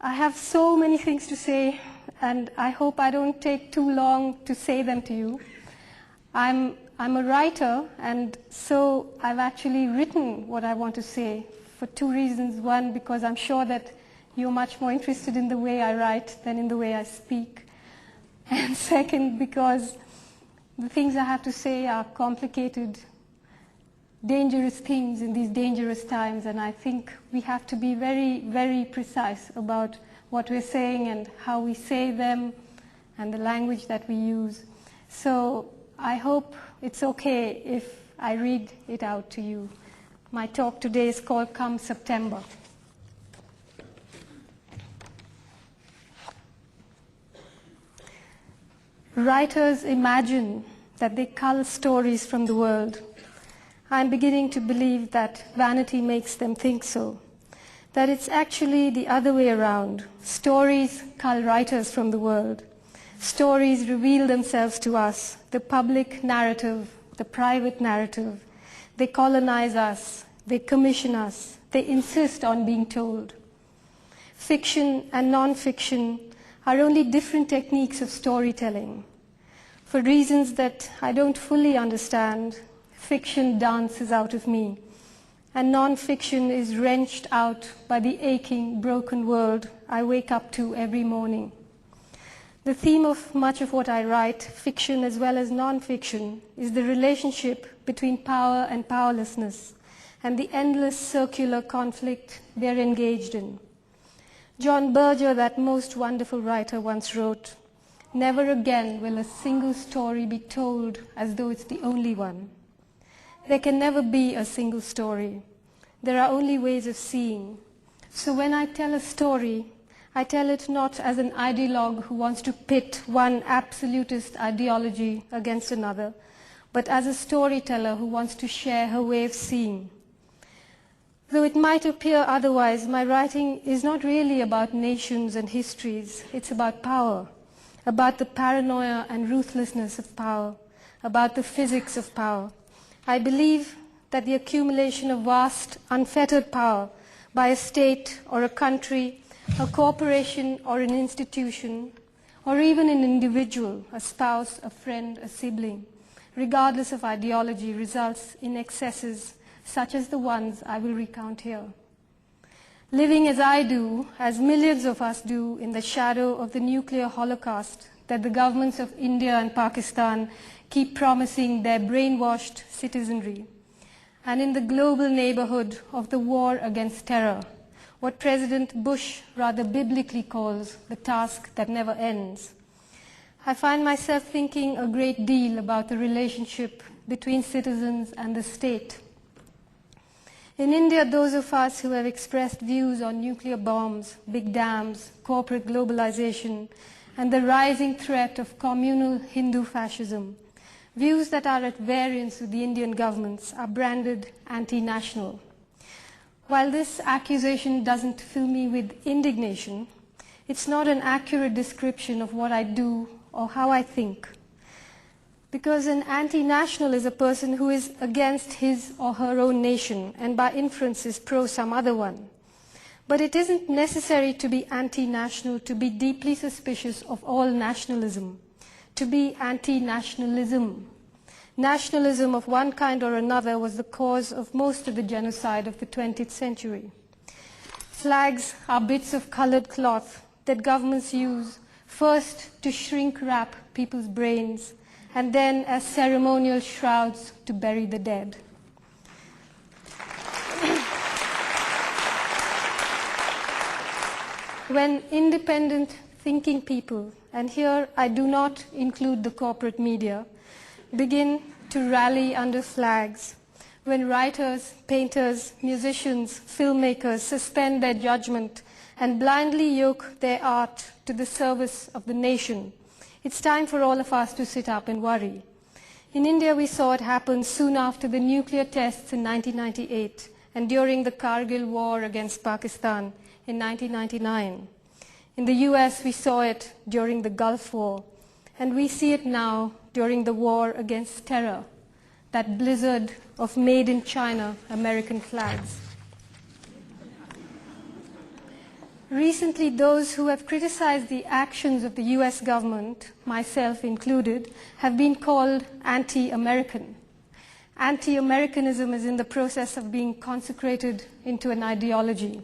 I have so many things to say, and I hope I don't take too long to say them to you. I'm a writer, and so I've actually written what I want to say for two reasons. One, because I'm sure that you're much more interested in the way I write than in the way I speak. And second, because the things I have to say are complicated, dangerous things in these dangerous times, and I think we have to be very, very precise about what we're saying and how we say them and the language that we use. So I hope it's okay if I read it out to you. My talk today is called Come September. Writers imagine that they cull stories from the world. I'm beginning to believe that vanity makes them think so, that it's actually the other way around. Stories cull writers from the world. Stories reveal themselves to us, the public narrative, the private narrative. They colonize us, they commission us, they insist on being told. Fiction and non-fiction are only different techniques of storytelling. For reasons that I don't fully understand, fiction dances out of me, and non-fiction is wrenched out by the aching, broken world I wake up to every morning. The theme of much of what I write, fiction as well as non-fiction, is the relationship between power and powerlessness, and the endless circular conflict they're engaged in. John Berger, that most wonderful writer, once wrote, "Never again will a single story be told as though it's the only one." There can never be a single story. There are only ways of seeing. So when I tell a story, I tell it not as an ideologue who wants to pit one absolutist ideology against another, but as a storyteller who wants to share her way of seeing. Though it might appear otherwise, my writing is not really about nations and histories. It's about power, about the paranoia and ruthlessness of power, about the physics of power. I believe that the accumulation of vast, unfettered power by a state or a country, a corporation or an institution, or even an individual, a spouse, a friend, a sibling, regardless of ideology, results in excesses such as the ones I will recount here. Living as I do, as millions of us do, in the shadow of the nuclear holocaust that the governments of India and Pakistan keep promising their brainwashed citizenry, and in the global neighborhood of the war against terror, what President Bush rather biblically calls the task that never ends. I find myself thinking a great deal about the relationship between citizens and the state. In India, those of us who have expressed views on nuclear bombs, big dams, corporate globalization, and the rising threat of communal Hindu fascism, views that are at variance with the Indian governments, are branded anti-national. While this accusation doesn't fill me with indignation, it's not an accurate description of what I do or how I think. Because an anti-national is a person who is against his or her own nation and by inference is pro some other one. But it isn't necessary to be anti-national to be deeply suspicious of all nationalism, to be anti-nationalism. Nationalism of one kind or another was the cause of most of the genocide of the 20th century. Flags are bits of colored cloth that governments use first to shrink wrap people's brains and then as ceremonial shrouds to bury the dead. When independent thinking people, and here I do not include the corporate media, begin to rally under flags, when writers, painters, musicians, filmmakers suspend their judgment and blindly yoke their art to the service of the nation, it's time for all of us to sit up and worry. In India, we saw it happen soon after the nuclear tests in 1998 and during the Kargil war against Pakistan in 1999. In the US, we saw it during the Gulf War, and we see it now during the war against terror, that blizzard of made-in-China American flags. Recently, those who have criticized the actions of the US government, myself included, have been called anti-American. Anti-Americanism is in the process of being consecrated into an ideology.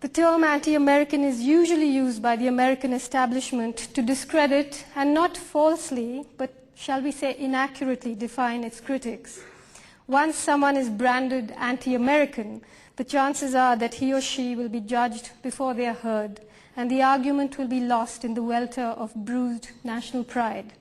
The term anti-American is usually used by the American establishment to discredit and not falsely, but shall we say inaccurately define its critics. Once someone is branded anti-American, the chances are that he or she will be judged before they are heard, and the argument will be lost in the welter of bruised national pride.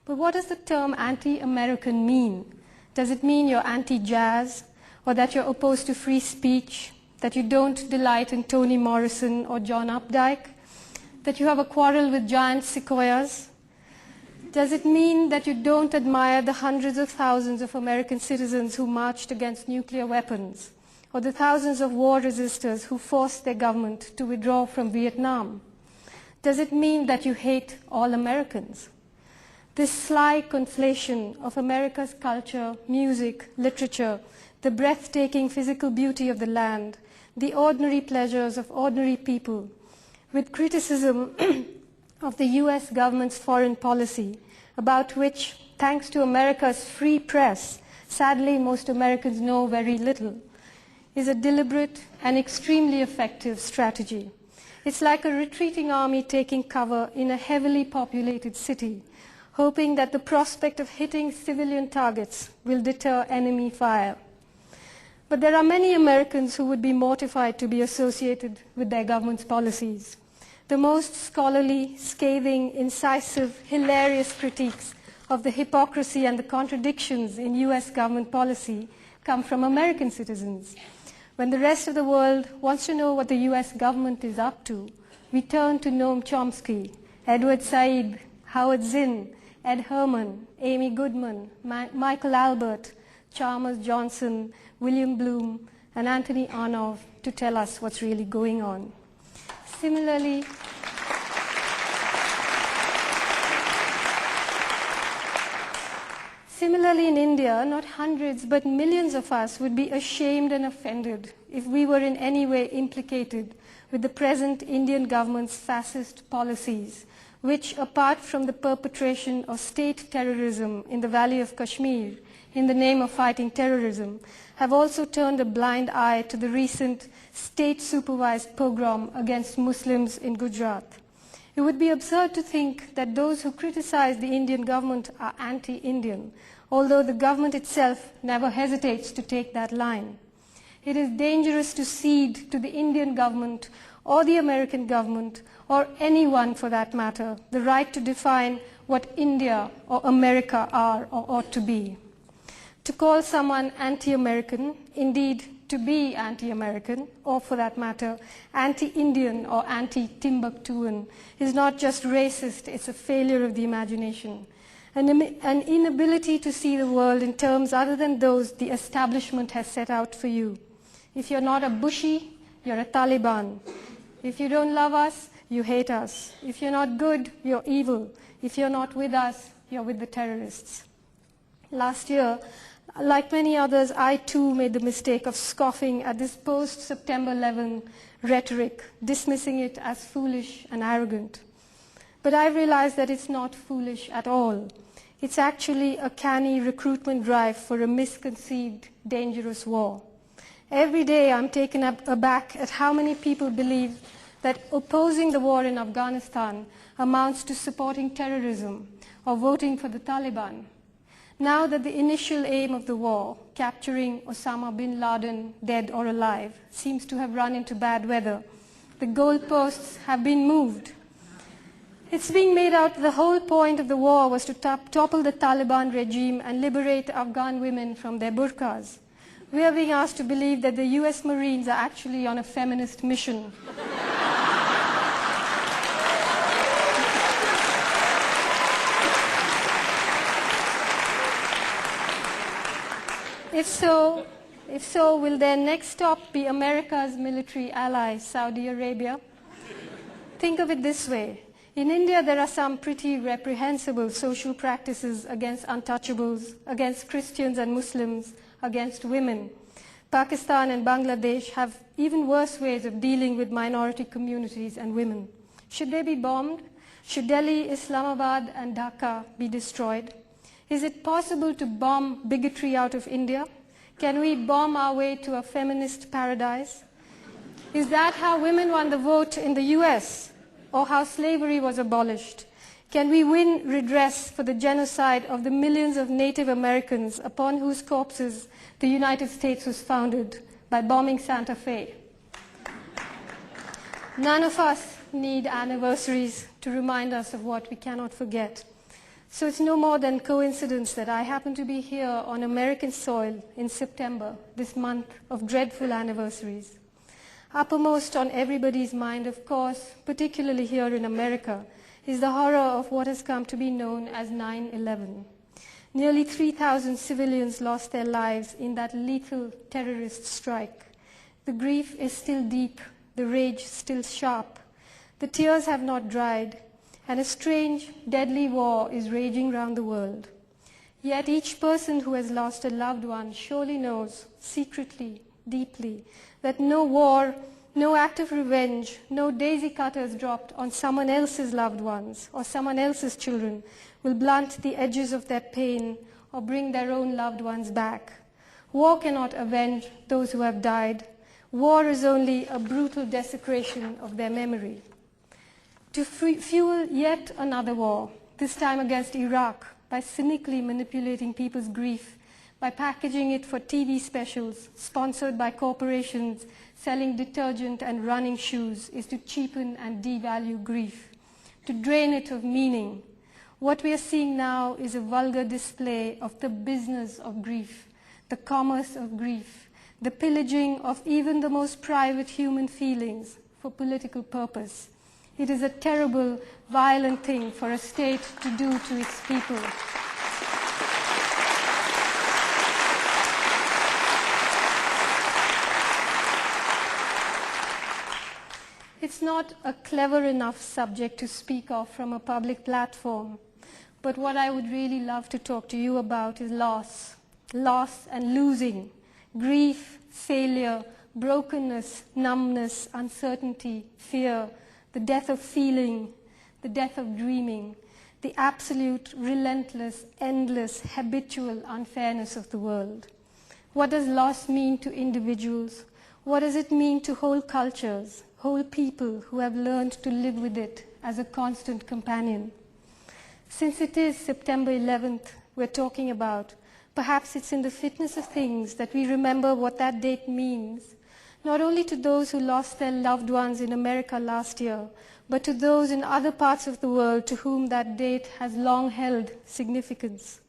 But what does the term anti-American mean? Does it mean you're anti-jazz, or that you're opposed to free speech, that you don't delight in Toni Morrison or John Updike, that you have a quarrel with giant sequoias? Does it mean that you don't admire the hundreds of thousands of American citizens who marched against nuclear weapons, or the thousands of war resistors who forced their government to withdraw from Vietnam? Does it mean that you hate all Americans? This sly conflation of America's culture, music, literature, the breathtaking physical beauty of the land, the ordinary pleasures of ordinary people, with criticism of the US government's foreign policy, about which, thanks to America's free press, sadly most Americans know very little, is a deliberate and extremely effective strategy. It's like a retreating army taking cover in a heavily populated city, hoping that the prospect of hitting civilian targets will deter enemy fire. But there are many Americans who would be mortified to be associated with their government's policies. The most scholarly, scathing, incisive, hilarious critiques of the hypocrisy and the contradictions in US government policy come from American citizens. When the rest of the world wants to know what the US government is up to, we turn to Noam Chomsky, Edward Said, Howard Zinn, Ed Herman, Amy Goodman, Michael Albert, Chalmers Johnson, William Bloom, and Anthony Arnov to tell us what's really going on. Similarly, in India, not hundreds but millions of us would be ashamed and offended if we were in any way implicated with the present Indian government's fascist policies, which, apart from the perpetration of state terrorism in the Valley of Kashmir in the name of fighting terrorism, have also turned a blind eye to the recent state-supervised pogrom against Muslims in Gujarat. It would be absurd to think that those who criticize the Indian government are anti-Indian, although the government itself never hesitates to take that line. It is dangerous to cede to the Indian government or the American government, or anyone for that matter, the right to define what India or America are or ought to be. To call someone anti-American, indeed to be anti-American, or for that matter, anti-Indian or anti-Timbuktuan, is not just racist, it's a failure of the imagination. An inability to see the world in terms other than those the establishment has set out for you. If you're not a Bushi, you're a Taliban. If you don't love us, you hate us. If you're not good, you're evil. If you're not with us, you're with the terrorists. Last year, like many others, I too made the mistake of scoffing at this post-September 11 rhetoric, dismissing it as foolish and arrogant. But I realized that it's not foolish at all. It's actually a canny recruitment drive for a misconceived, dangerous war. Every day I'm taken aback at how many people believe that opposing the war in Afghanistan amounts to supporting terrorism or voting for the Taliban. Now that the initial aim of the war, capturing Osama bin Laden, dead or alive, seems to have run into bad weather, the goalposts have been moved. It's being made out the whole point of the war was to topple the Taliban regime and liberate Afghan women from their burqas. We are being asked to believe that the US Marines are actually on a feminist mission. If so, will their next stop be America's military ally, Saudi Arabia? Think of it this way. In India, there are some pretty reprehensible social practices against untouchables, against Christians and Muslims, against women. Pakistan and Bangladesh have even worse ways of dealing with minority communities and women. Should they be bombed? Should Delhi, Islamabad, and Dhaka be destroyed? Is it possible to bomb bigotry out of India? Can we bomb our way to a feminist paradise? Is that how women won the vote in the US, or how slavery was abolished? Can we win redress for the genocide of the millions of Native Americans upon whose corpses the United States was founded by bombing Santa Fe? None of us need anniversaries to remind us of what we cannot forget. So it's no more than coincidence that I happen to be here on American soil in September, this month of dreadful anniversaries. Uppermost on everybody's mind, of course, particularly here in America, is the horror of what has come to be known as 9/11. Nearly 3,000 civilians lost their lives in that lethal terrorist strike. The grief is still deep, the rage still sharp. The tears have not dried, and a strange, deadly war is raging round the world. Yet each person who has lost a loved one surely knows, secretly, deeply, that no war, no act of revenge, no daisy cutters dropped on someone else's loved ones or someone else's children will blunt the edges of their pain or bring their own loved ones back. War cannot avenge those who have died. War is only a brutal desecration of their memory. To fuel yet another war, this time against Iraq, by cynically manipulating people's grief, by packaging it for TV specials sponsored by corporations selling detergent and running shoes, is to cheapen and devalue grief, to drain it of meaning. What we are seeing now is a vulgar display of the business of grief, the commerce of grief, the pillaging of even the most private human feelings for political purpose. It is a terrible, violent thing for a state to do to its people. It's not a clever enough subject to speak of from a public platform, but what I would really love to talk to you about is loss. Loss and losing, grief, failure, brokenness, numbness, uncertainty, fear, the death of feeling, the death of dreaming, the absolute, relentless, endless, habitual unfairness of the world. What does loss mean to individuals? What does it mean to whole cultures, whole people who have learned to live with it as a constant companion? Since it is September 11th we're talking about, perhaps it's in the fitness of things that we remember what that date means, not only to those who lost their loved ones in America last year, but to those in other parts of the world to whom that date has long held significance.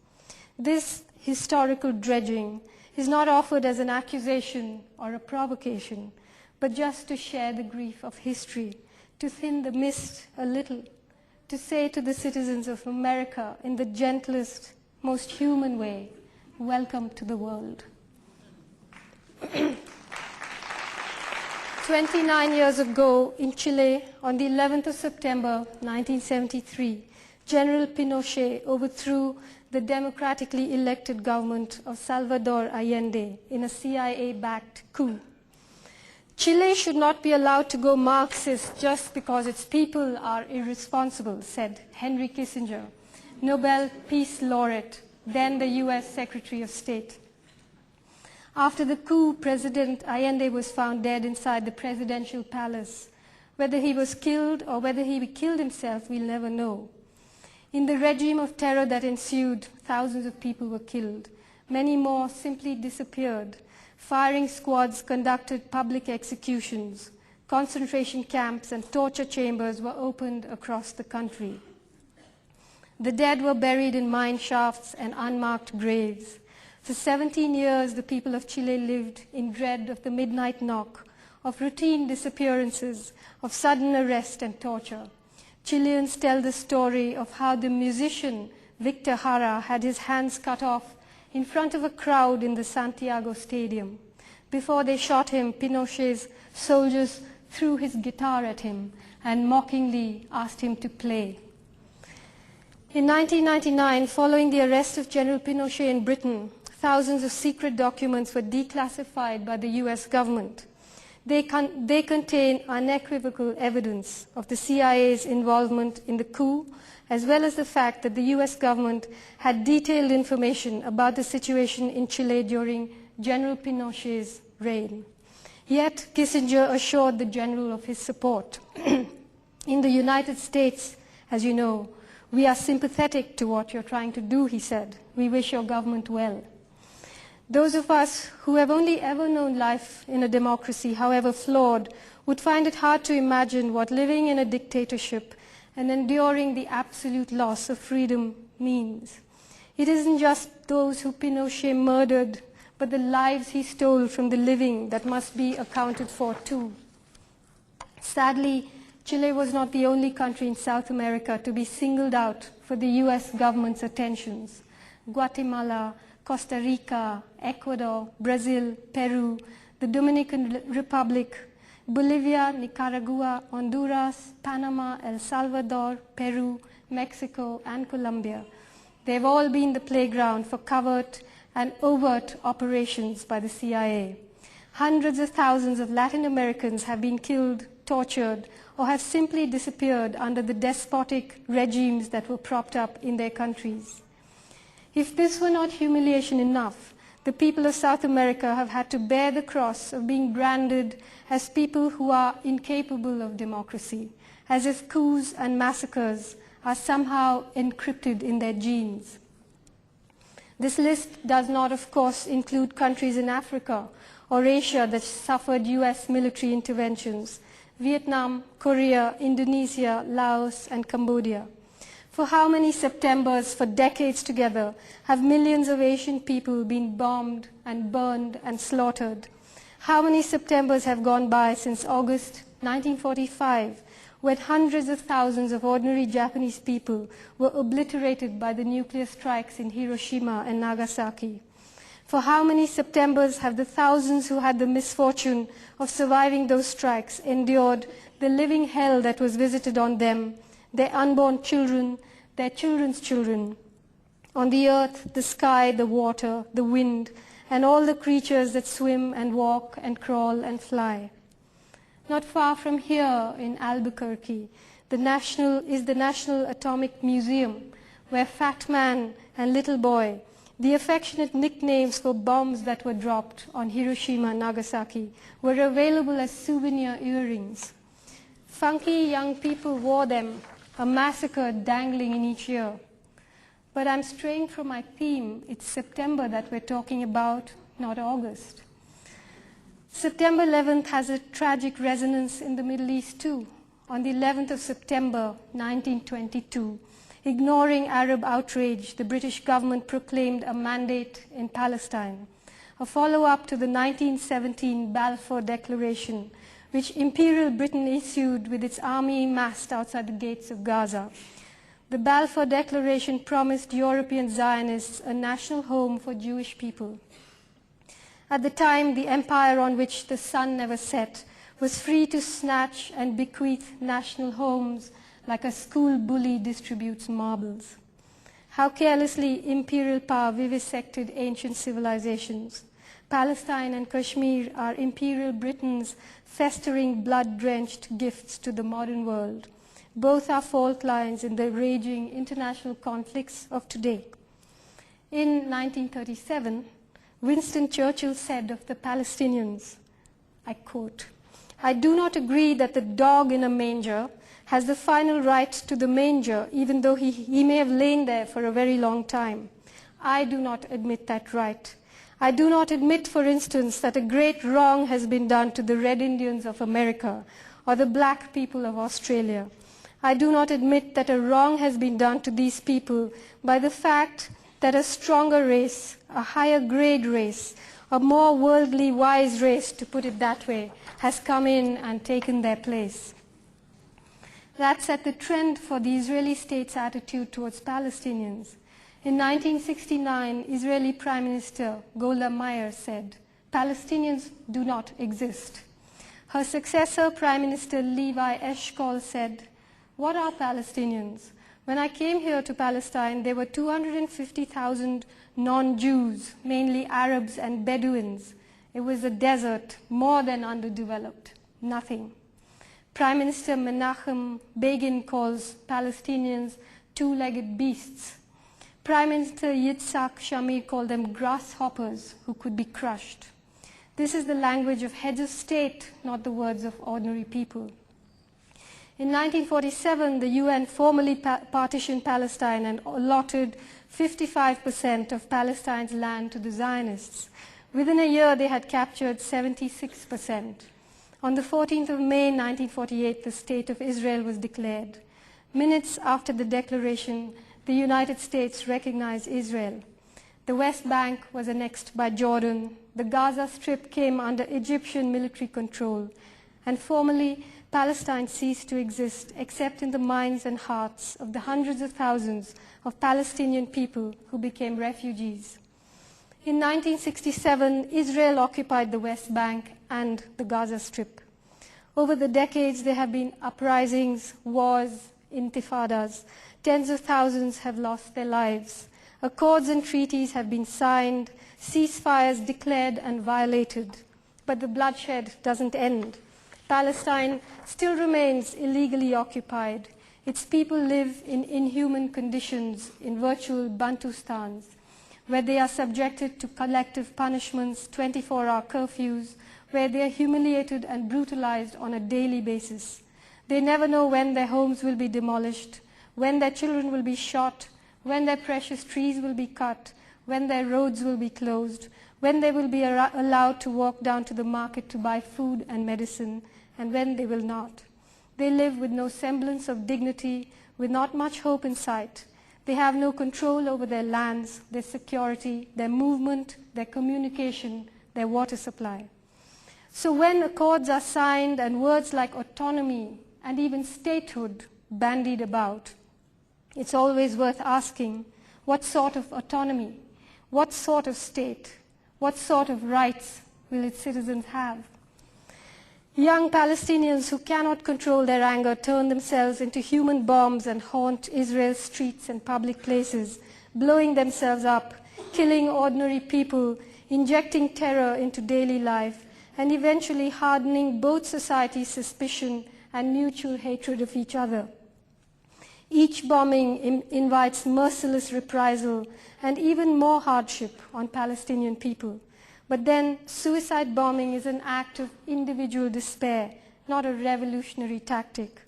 This historical dredging is not offered as an accusation or a provocation, but just to share the grief of history, to thin the mist a little, to say to the citizens of America in the gentlest, most human way, welcome to the world. 29 years ago in Chile, on the 11th of September 1973, General Pinochet overthrew the democratically elected government of Salvador Allende in a CIA-backed coup. Chile should not be allowed to go Marxist just because its people are irresponsible, said Henry Kissinger, Nobel Peace Laureate, then the US Secretary of State. After the coup, President Allende was found dead inside the presidential palace. Whether he was killed or whether he killed himself, we'll never know. In the regime of terror that ensued, thousands of people were killed. Many more simply disappeared. Firing squads conducted public executions. Concentration camps and torture chambers were opened across the country. The dead were buried in mine shafts and unmarked graves. For 17 years, the people of Chile lived in dread of the midnight knock, of routine disappearances, of sudden arrest and torture. Chileans tell the story of how the musician Victor Jara had his hands cut off in front of a crowd in the Santiago Stadium. Before they shot him, Pinochet's soldiers threw his guitar at him and mockingly asked him to play. In 1999, following the arrest of General Pinochet in Britain, thousands of secret documents were declassified by the US government. They contain unequivocal evidence of the CIA's involvement in the coup, as well as the fact that the US government had detailed information about the situation in Chile during General Pinochet's reign. Yet, Kissinger assured the general of his support. In the United States, as you know, we are sympathetic to what you're trying to do, he said. We wish your government well. Those of us who have only ever known life in a democracy, however flawed, would find it hard to imagine what living in a dictatorship and enduring the absolute loss of freedom means. It isn't just those who Pinochet murdered, but the lives he stole from the living that must be accounted for too. Sadly, Chile was not the only country in South America to be singled out for the US government's attentions. Guatemala, Costa Rica, Ecuador, Brazil, Peru, the Dominican Republic, Bolivia, Nicaragua, Honduras, Panama, El Salvador, Peru, Mexico, and Colombia. They've all been the playground for covert and overt operations by the CIA. Hundreds of thousands of Latin Americans have been killed, tortured, or have simply disappeared under the despotic regimes that were propped up in their countries. If this were not humiliation enough, the people of South America have had to bear the cross of being branded as people who are incapable of democracy, as if coups and massacres are somehow encrypted in their genes. This list does not, of course, include countries in Africa or Asia that suffered US military interventions: Vietnam, Korea, Indonesia, Laos, and Cambodia. For how many Septembers for decades together have millions of Asian people been bombed and burned and slaughtered? How many Septembers have gone by since August 1945, when hundreds of thousands of ordinary Japanese people were obliterated by the nuclear strikes in Hiroshima and Nagasaki? For how many Septembers have the thousands who had the misfortune of surviving those strikes endured the living hell that was visited on them, their unborn children, their children's children, on the earth, the sky, the water, the wind, and all the creatures that swim and walk and crawl and fly? Not far from here in Albuquerque is the National Atomic Museum, where Fat Man and Little Boy, the affectionate nicknames for bombs that were dropped on Hiroshima and Nagasaki, were available as souvenir earrings. Funky young people wore them, a massacre dangling in each ear. But I'm straying from my theme. It's September that we're talking about, not August. September 11th has a tragic resonance in the Middle East too. On the 11th of September 1922, ignoring Arab outrage, the British government proclaimed a mandate in Palestine, a follow-up to the 1917 Balfour Declaration, which Imperial Britain issued with its army massed outside the gates of Gaza. The Balfour Declaration promised European Zionists a national home for Jewish people. At the time, the empire on which the sun never set was free to snatch and bequeath national homes like a school bully distributes marbles. How carelessly imperial power vivisected ancient civilizations. Palestine and Kashmir are Imperial Britain's festering, blood-drenched gifts to the modern world. Both are fault lines in the raging international conflicts of today. In 1937, Winston Churchill said of the Palestinians, I quote, "I do not agree that the dog in a manger has the final right to the manger, even though he may have lain there for a very long time. I do not admit that right. I do not admit, for instance, that a great wrong has been done to the Red Indians of America or the black people of Australia. I do not admit that a wrong has been done to these people by the fact that a stronger race, a higher grade race, a more worldly wise race, to put it that way, has come in and taken their place." That set the trend for the Israeli state's attitude towards Palestinians. In 1969, Israeli Prime Minister Golda Meir said, "Palestinians do not exist." Her successor, Prime Minister Levi Eshkol, said, "What are Palestinians? When I came here to Palestine, there were 250,000 non-Jews, mainly Arabs and Bedouins. It was a desert, more than underdeveloped, nothing. Prime Minister Menachem Begin calls Palestinians two-legged beasts. Prime Minister Yitzhak Shamir called them grasshoppers who could be crushed. This is the language of heads of state, not the words of ordinary people. In 1947, the UN formally partitioned Palestine and allotted 55% of Palestine's land to the Zionists. Within a year, they had captured 76%. On the 14th of May 1948, the State of Israel was declared. Minutes after the declaration, the United States recognized Israel. The West Bank was annexed by Jordan. The Gaza Strip came under Egyptian military control. And formally, Palestine ceased to exist except in the minds and hearts of the hundreds of thousands of Palestinian people who became refugees. In 1967, Israel occupied the West Bank and the Gaza Strip. Over the decades, there have been uprisings, wars, intifadas. Tens of thousands have lost their lives. Accords and treaties have been signed, ceasefires declared and violated. But the bloodshed doesn't end. Palestine still remains illegally occupied. Its people live in inhuman conditions in virtual Bantustans, where they are subjected to collective punishments, 24-hour curfews, where they are humiliated and brutalized on a daily basis. They never know when their homes will be demolished, when their children will be shot, when their precious trees will be cut, when their roads will be closed, when they will be allowed to walk down to the market to buy food and medicine, and when they will not. They live with no semblance of dignity, with not much hope in sight. They have no control over their lands, their security, their movement, their communication, their water supply. So when accords are signed and words like autonomy and even statehood bandied about, it's always worth asking, what sort of autonomy, what sort of state, what sort of rights will its citizens have? Young Palestinians who cannot control their anger turn themselves into human bombs and haunt Israel's streets and public places, blowing themselves up, killing ordinary people, injecting terror into daily life, and eventually hardening both society's suspicion and mutual hatred of each other. Each bombing invites merciless reprisal and even more hardship on Palestinian people. But then suicide bombing is an act of individual despair, not a revolutionary tactic.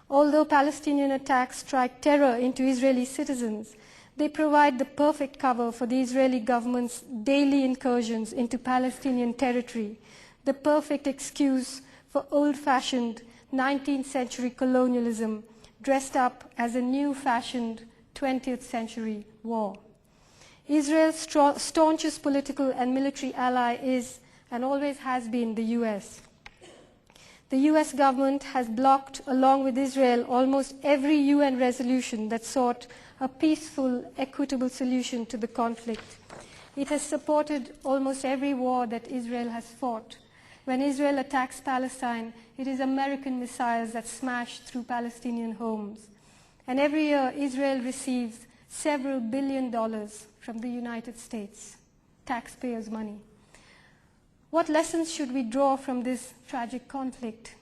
Although Palestinian attacks strike terror into Israeli citizens, they provide the perfect cover for the Israeli government's daily incursions into Palestinian territory, the perfect excuse for old-fashioned 19th century colonialism dressed up as a new-fashioned 20th century war. Israel's staunchest political and military ally is, and always has been, the US. The US government has blocked, along with Israel, almost every UN resolution that sought a peaceful, equitable solution to the conflict. It has supported almost every war that Israel has fought. When Israel attacks Palestine, it is American missiles that smash through Palestinian homes. And every year, Israel receives several $billion from the United States, taxpayers' money. What lessons should we draw from this tragic conflict?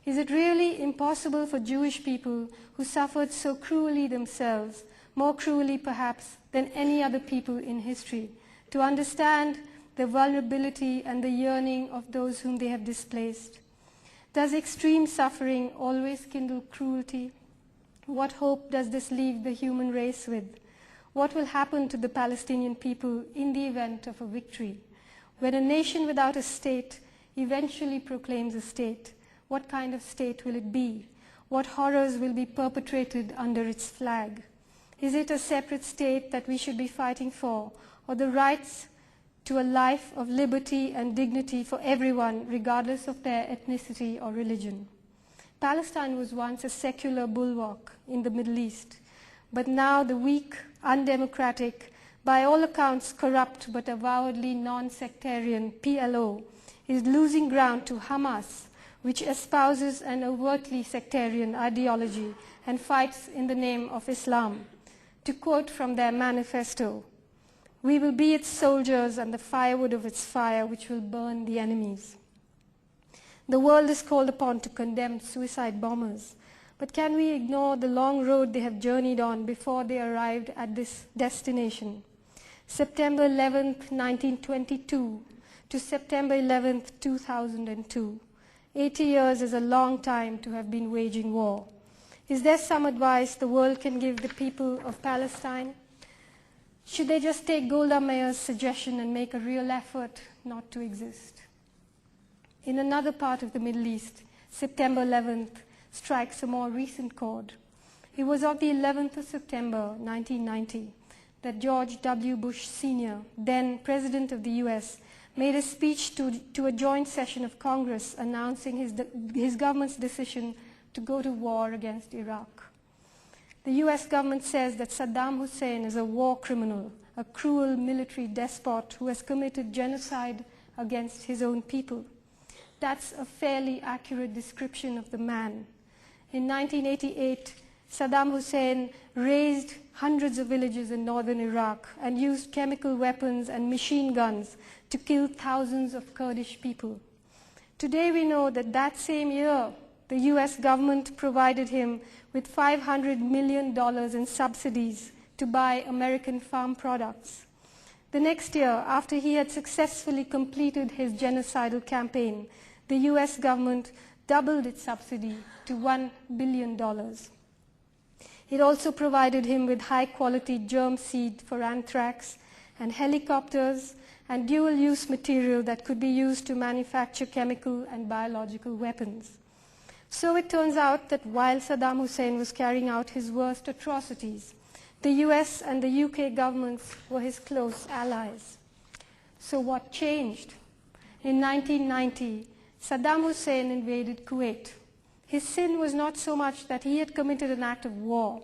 Is it really impossible for Jewish people who suffered so cruelly themselves, more cruelly perhaps than any other people in history, to understand the vulnerability and the yearning of those whom they have displaced? Does extreme suffering always kindle cruelty? What hope does this leave the human race with? What will happen to the Palestinian people in the event of a victory? When a nation without a state eventually proclaims a state, what kind of state will it be? What horrors will be perpetrated under its flag? Is it a separate state that we should be fighting for, or the rights to a life of liberty and dignity for everyone, regardless of their ethnicity or religion? Palestine was once a secular bulwark in the Middle East, but now the weak, undemocratic, by all accounts corrupt but avowedly non-sectarian PLO is losing ground to Hamas, which espouses an overtly sectarian ideology and fights in the name of Islam. To quote from their manifesto, "We will be its soldiers and the firewood of its fire, which will burn the enemies." The world is called upon to condemn suicide bombers, but can we ignore the long road they have journeyed on before they arrived at this destination? September 11th, 1922 to September 11th, 2002. 80 years is a long time to have been waging war. Is there some advice the world can give the people of Palestine? Should they just take Golda Meir's suggestion and make a real effort not to exist? In another part of the Middle East, September 11th strikes a more recent chord. It was on the 11th of September, 1990, that George W. Bush Sr., then President of the US, made a speech to a joint session of Congress announcing his government's decision to go to war against Iraq. The US government says that Saddam Hussein is a war criminal, a cruel military despot who has committed genocide against his own people. That's a fairly accurate description of the man. In 1988, Saddam Hussein razed hundreds of villages in northern Iraq and used chemical weapons and machine guns to kill thousands of Kurdish people. Today we know that that same year, the US government provided him with $500 million in subsidies to buy American farm products. The next year, after he had successfully completed his genocidal campaign, the US government doubled its subsidy to $1 billion. It also provided him with high-quality germ seed for anthrax and helicopters and dual-use material that could be used to manufacture chemical and biological weapons. So it turns out that while Saddam Hussein was carrying out his worst atrocities, the US and the UK governments were his close allies. So what changed? In 1990, Saddam Hussein invaded Kuwait. His sin was not so much that he had committed an act of war,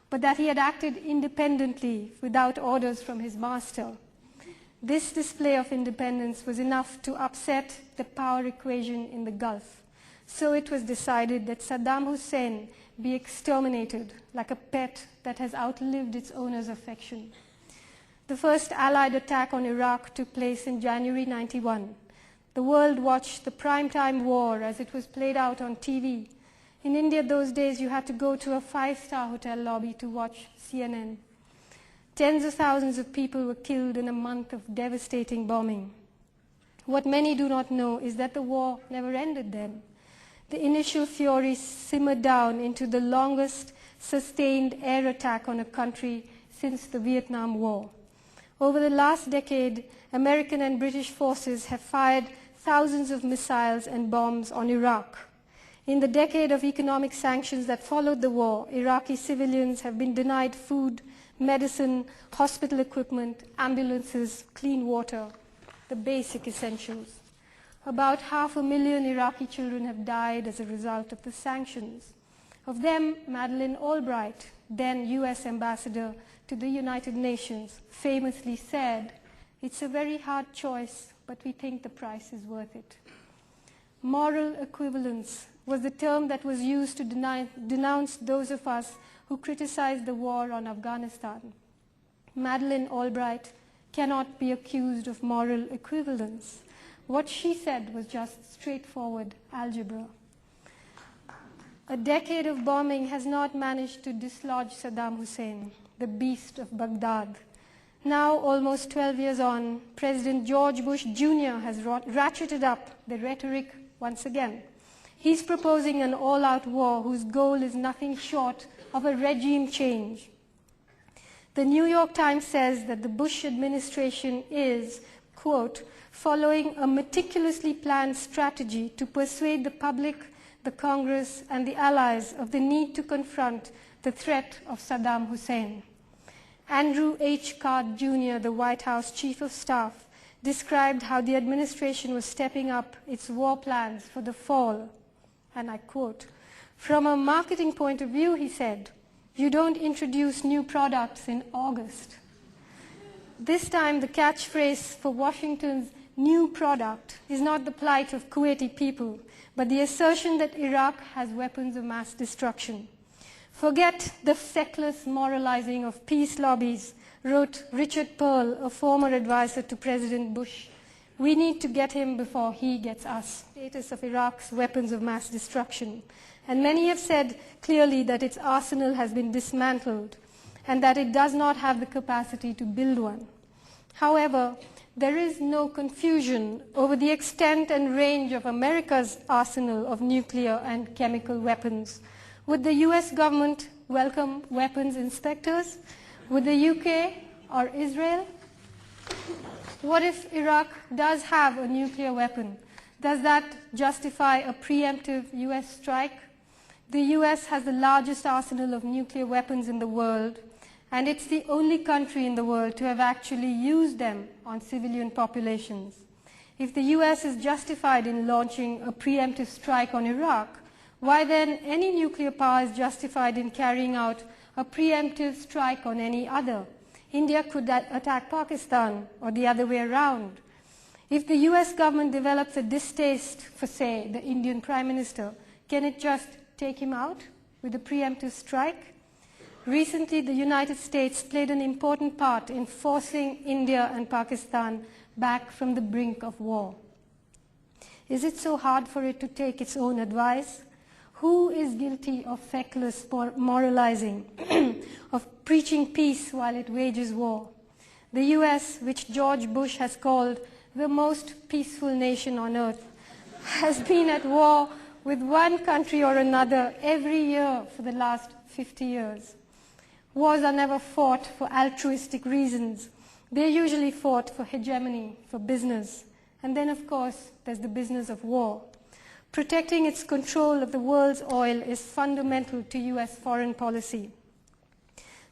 but that he had acted independently without orders from his master. This display of independence was enough to upset the power equation in the Gulf. So it was decided that Saddam Hussein be exterminated like a pet that has outlived its owner's affection. The first Allied attack on Iraq took place in January 91. The world watched the primetime war as it was played out on TV. In India those days, you had to go to a five-star hotel lobby to watch CNN. Tens of thousands of people were killed in a month of devastating bombing. What many do not know is that the war never ended then. The initial fury simmered down into the longest sustained air attack on a country since the Vietnam War. Over the last decade, American and British forces have fired thousands of missiles and bombs on Iraq. In the decade of economic sanctions that followed the war, Iraqi civilians have been denied food, medicine, hospital equipment, ambulances, clean water, the basic essentials. About 500,000 Iraqi children have died as a result of the sanctions. Of them, Madeleine Albright, then US ambassador to the United Nations, famously said, "It's a very hard choice, but we think the price is worth it." Moral equivalence was the term that was used to denounce those of us who criticized the war on Afghanistan. Madeleine Albright cannot be accused of moral equivalence. What she said was just straightforward algebra. A decade of bombing has not managed to dislodge Saddam Hussein, the beast of Baghdad. Now, almost 12 years on, President George Bush Jr. has ratcheted up the rhetoric once again. He's proposing an all-out war whose goal is nothing short of a regime change. The New York Times says that the Bush administration is, quote, following a meticulously planned strategy to persuade the public, the Congress, and the allies of the need to confront the threat of Saddam Hussein. Andrew H. Card Jr., the White House Chief of Staff, described how the administration was stepping up its war plans for the fall. And I quote, "From a marketing point of view," he said, "you don't introduce new products in August." This time, the catchphrase for Washington's new product is not the plight of Kuwaiti people, but the assertion that Iraq has weapons of mass destruction. Forget the feckless moralizing of peace lobbies, wrote Richard Pearl, a former advisor to President Bush. We need to get him before he gets us. Status of Iraq's weapons of mass destruction. And many have said clearly that its arsenal has been dismantled and that it does not have the capacity to build one. However, there is no confusion over the extent and range of America's arsenal of nuclear and chemical weapons. Would the US government welcome weapons inspectors? Would the UK or Israel? What if Iraq does have a nuclear weapon? Does that justify a preemptive US strike? The US has the largest arsenal of nuclear weapons in the world, and it's the only country in the world to have actually used them on civilian populations. If the US is justified in launching a preemptive strike on Iraq, why then any nuclear power is justified in carrying out a preemptive strike on any other? India could attack Pakistan, or the other way around. If the US government develops a distaste for, say, the Indian Prime Minister, can it just take him out with a preemptive strike? Recently, the United States played an important part in forcing India and Pakistan back from the brink of war. Is it so hard for it to take its own advice? Who is guilty of feckless moralizing, of preaching peace while it wages war? The US, which George Bush has called the most peaceful nation on earth, has been at war with one country or another every year for the last 50 years. Wars are never fought for altruistic reasons. They're usually fought for hegemony, for business. And then, of course, there's the business of war. Protecting its control of the world's oil is fundamental to US foreign policy.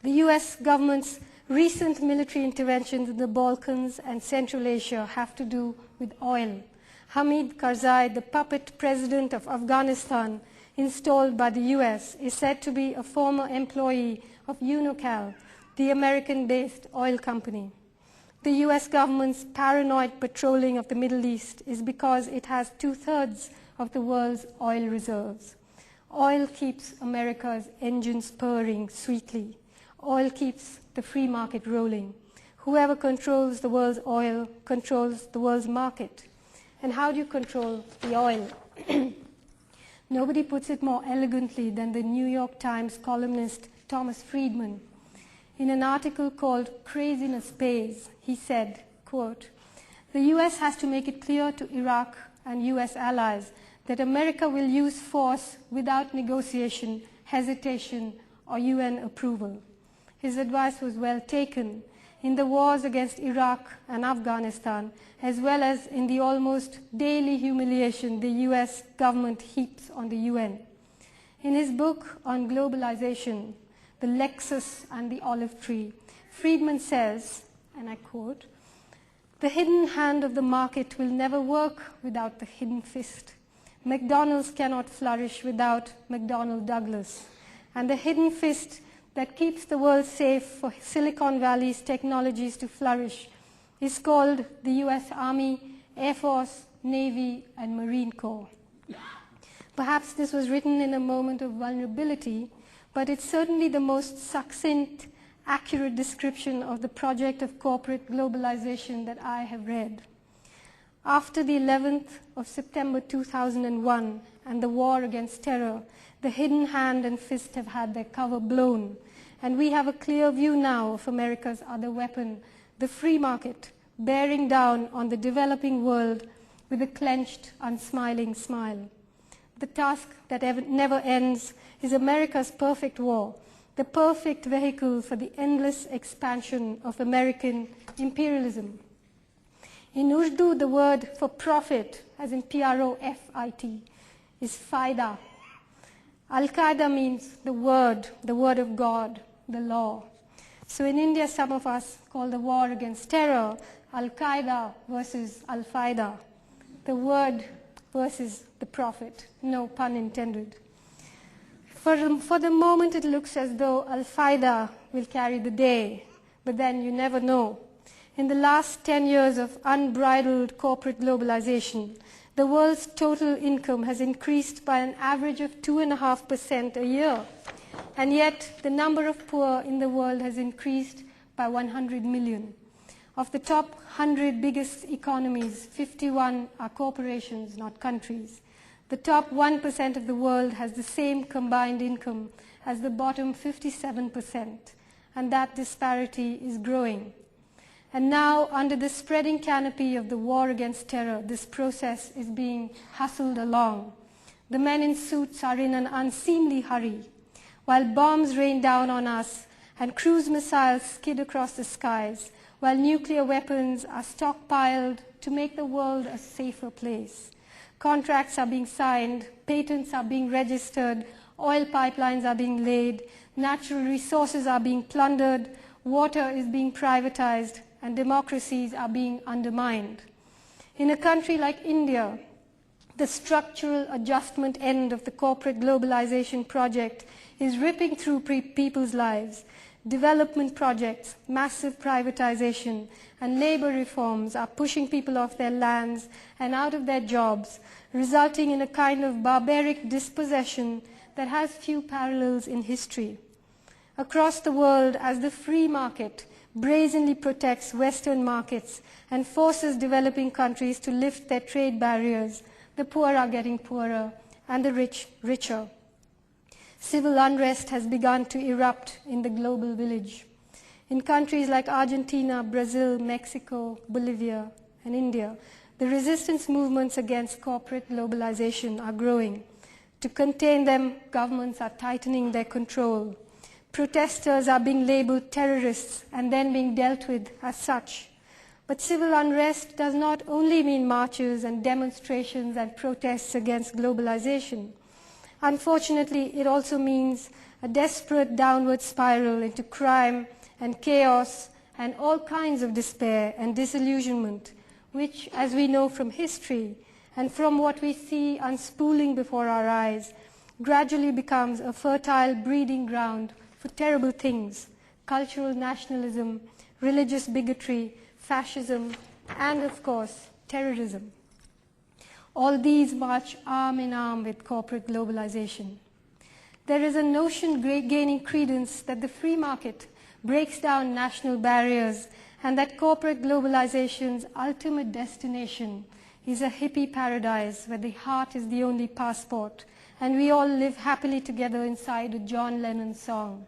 The US government's recent military interventions in the Balkans and Central Asia have to do with oil. Hamid Karzai, the puppet president of Afghanistan, installed by the US, is said to be a former employee of Unocal, the American-based oil company. The US government's paranoid patrolling of the Middle East is because it has 2/3 of the world's oil reserves. Oil keeps America's engines purring sweetly. Oil keeps the free market rolling. Whoever controls the world's oil controls the world's market. And how do you control the oil? Nobody puts it more elegantly than the New York Times columnist Thomas Friedman. In an article called Craziness Pays, he said, quote, "The US has to make it clear to Iraq and US allies that America will use force without negotiation, hesitation, or UN approval." His advice was well taken. In the wars against Iraq and Afghanistan, as well as in the almost daily humiliation the US government heaps on the UN. In his book on globalization, The Lexus and the Olive Tree, Friedman says, and I quote, "The hidden hand of the market will never work without the hidden fist. McDonald's cannot flourish without McDonnell Douglas. And the hidden fist that keeps the world safe for Silicon Valley's technologies to flourish is called the US Army, Air Force, Navy, and Marine Corps." Perhaps this was written in a moment of vulnerability, but it's certainly the most succinct, accurate description of the project of corporate globalization that I have read. After the 11th of September 2001 and the war against terror, the hidden hand and fist have had their cover blown, and we have a clear view now of America's other weapon, the free market, bearing down on the developing world with a clenched, unsmiling smile. The task that never ends is America's perfect war, the perfect vehicle for the endless expansion of American imperialism. In Urdu, the word for profit, as in P-R-O-F-I-T, is faida. Al-Qaeda means the word of God, the law. So in India, some of us call the war against terror Al-Qaeda versus Al-Faida, the word versus the prophet, no pun intended. For the moment, it looks as though Al-Faida will carry the day, but then you never know. In the last 10 years of unbridled corporate globalization, the world's total income has increased by an average of 2.5% a year. And yet, the number of poor in the world has increased by 100 million. Of the top 100 biggest economies, 51 are corporations, not countries. The top 1% of the world has the same combined income as the bottom 57%, and that disparity is growing. And now, under the spreading canopy of the war against terror, this process is being hustled along. The men in suits are in an unseemly hurry, while bombs rain down on us and cruise missiles skid across the skies, while nuclear weapons are stockpiled to make the world a safer place. Contracts are being signed, patents are being registered, oil pipelines are being laid, natural resources are being plundered, water is being privatized, and democracies are being undermined. In a country like India, the structural adjustment end of the corporate globalization project is ripping through people's lives. Development projects, massive privatization, and labor reforms are pushing people off their lands and out of their jobs, resulting in a kind of barbaric dispossession that has few parallels in history. Across the world, as the free market brazenly protects Western markets and forces developing countries to lift their trade barriers, the poor are getting poorer and the rich richer. Civil unrest has begun to erupt in the global village. In countries like Argentina, Brazil, Mexico, Bolivia, and India, the resistance movements against corporate globalization are growing. To contain them, governments are tightening their control. Protesters are being labeled terrorists and then being dealt with as such. But civil unrest does not only mean marches and demonstrations and protests against globalization. Unfortunately, it also means a desperate downward spiral into crime and chaos and all kinds of despair and disillusionment, which, as we know from history and from what we see unspooling before our eyes, gradually becomes a fertile breeding ground for terrible things: cultural nationalism, religious bigotry, fascism, and, of course, terrorism. All these march arm in arm with corporate globalization. There is a notion gaining credence that the free market breaks down national barriers and that corporate globalization's ultimate destination is a hippie paradise where the heart is the only passport and we all live happily together inside a John Lennon song.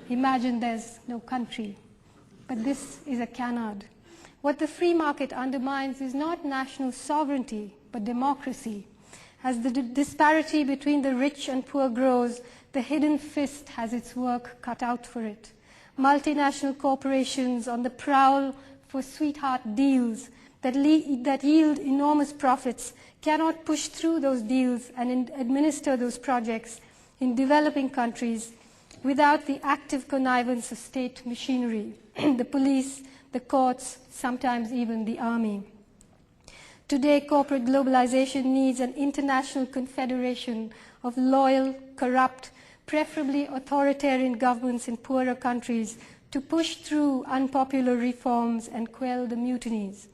Imagine there's no country. But this is a canard. What the free market undermines is not national sovereignty, but democracy. As the disparity between the rich and poor grows, the hidden fist has its work cut out for it. Multinational corporations on the prowl for sweetheart deals that yield enormous profits cannot push through those deals and administer those projects in developing countries without the active connivance of state machinery, the police, the courts, sometimes even the army. Today, corporate globalization needs an international confederation of loyal, corrupt, preferably authoritarian governments in poorer countries to push through unpopular reforms and quell the mutinies.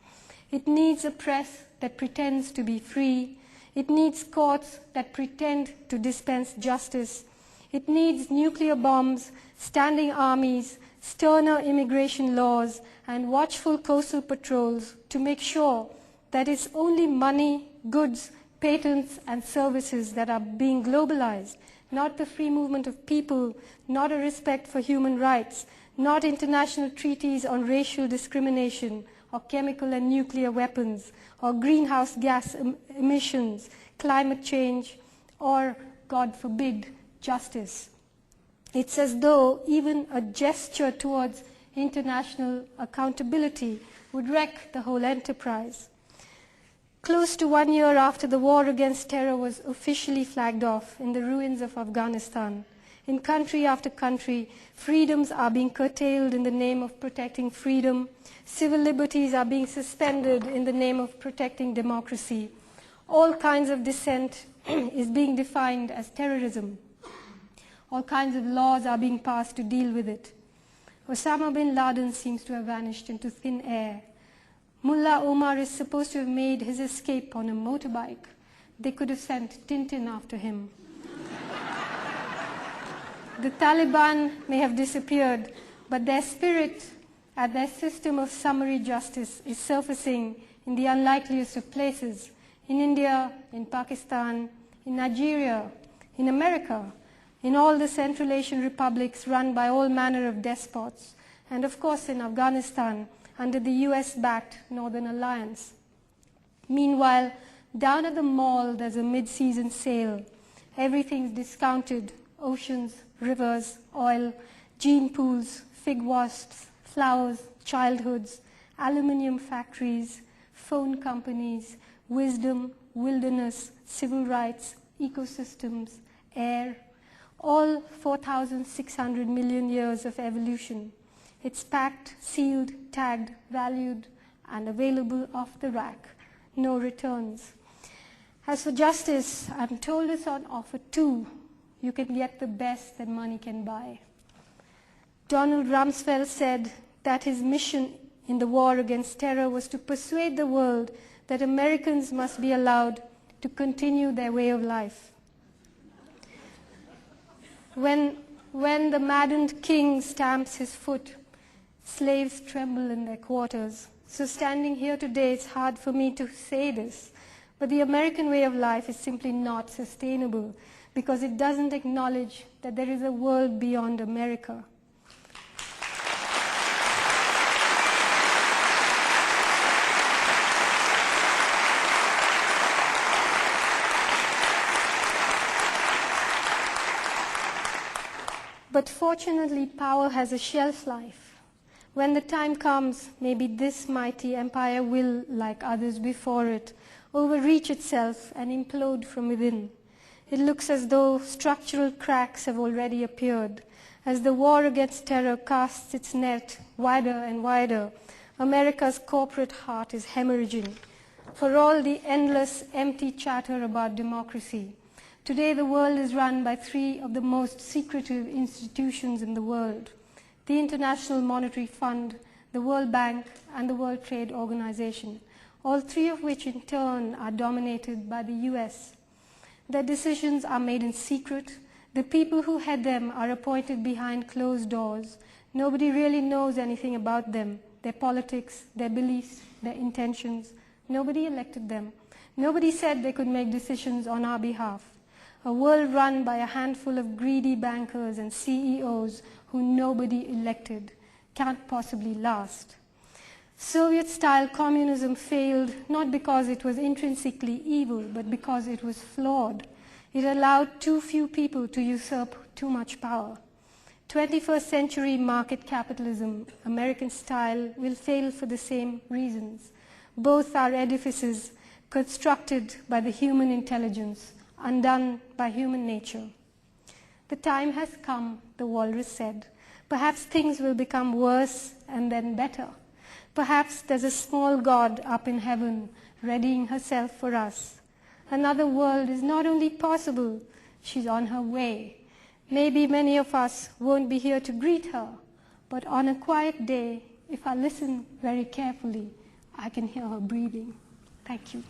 It needs a press that pretends to be free. It needs courts that pretend to dispense justice. It needs nuclear bombs, standing armies, sterner immigration laws, and watchful coastal patrols to make sure that it's only money, goods, patents, and services that are being globalized, not the free movement of people, not a respect for human rights, not international treaties on racial discrimination, or chemical and nuclear weapons, or greenhouse gas emissions, climate change, or, God forbid, justice. It's as though even a gesture towards international accountability would wreck the whole enterprise. Close to 1 year after the war against terror was officially flagged off in the ruins of Afghanistan, in country after country, freedoms are being curtailed in the name of protecting freedom. Civil liberties are being suspended in the name of protecting democracy. All kinds of dissent is being defined as terrorism. All kinds of laws are being passed to deal with it. Osama bin Laden seems to have vanished into thin air. Mullah Omar is supposed to have made his escape on a motorbike. They could have sent Tintin after him. The Taliban may have disappeared, but their spirit and their system of summary justice is surfacing in the unlikeliest of places, in India, in Pakistan, in Nigeria, in America, in all the Central Asian republics run by all manner of despots, and of course in Afghanistan under the US-backed Northern Alliance. Meanwhile, down at the mall there's a mid-season sale. Everything's discounted: oceans, rivers, oil, gene pools, fig wasps, flowers, childhoods, aluminium factories, phone companies, wisdom, wilderness, civil rights, ecosystems, air, all 4,600 million years of evolution. It's packed, sealed, tagged, valued, and available off the rack. No returns. As for justice, I'm told it's on offer too. You can get the best that money can buy. Donald Rumsfeld said that his mission in the war against terror was to persuade the world that Americans must be allowed to continue their way of life. When the maddened king stamps his foot, slaves tremble in their quarters. So standing here today, it's hard for me to say this, but the American way of life is simply not sustainable because it doesn't acknowledge that there is a world beyond America. But fortunately, power has a shelf life. When the time comes, maybe this mighty empire will, like others before it, overreach itself and implode from within. It looks as though structural cracks have already appeared. As the war against terror casts its net wider and wider, America's corporate heart is hemorrhaging. For all the endless, empty chatter about democracy, today the world is run by three of the most secretive institutions in the world: the International Monetary Fund, the World Bank, and the World Trade Organization, all three of which in turn are dominated by the US. Their decisions are made in secret. The people who head them are appointed behind closed doors. Nobody really knows anything about them, their politics, their beliefs, their intentions. Nobody elected them. Nobody said they could make decisions on our behalf. A world run by a handful of greedy bankers and CEOs who nobody elected can't possibly last. Soviet-style communism failed not because it was intrinsically evil, but because it was flawed. It allowed too few people to usurp too much power. 21st century market capitalism, American style, will fail for the same reasons. Both are edifices constructed by the human intelligence, undone by human nature. The time has come, the walrus said. Perhaps things will become worse and then better. Perhaps there's a small God up in heaven readying herself for us. Another world is not only possible, she's on her way. Maybe many of us won't be here to greet her, but on a quiet day, if I listen very carefully, I can hear her breathing. Thank you.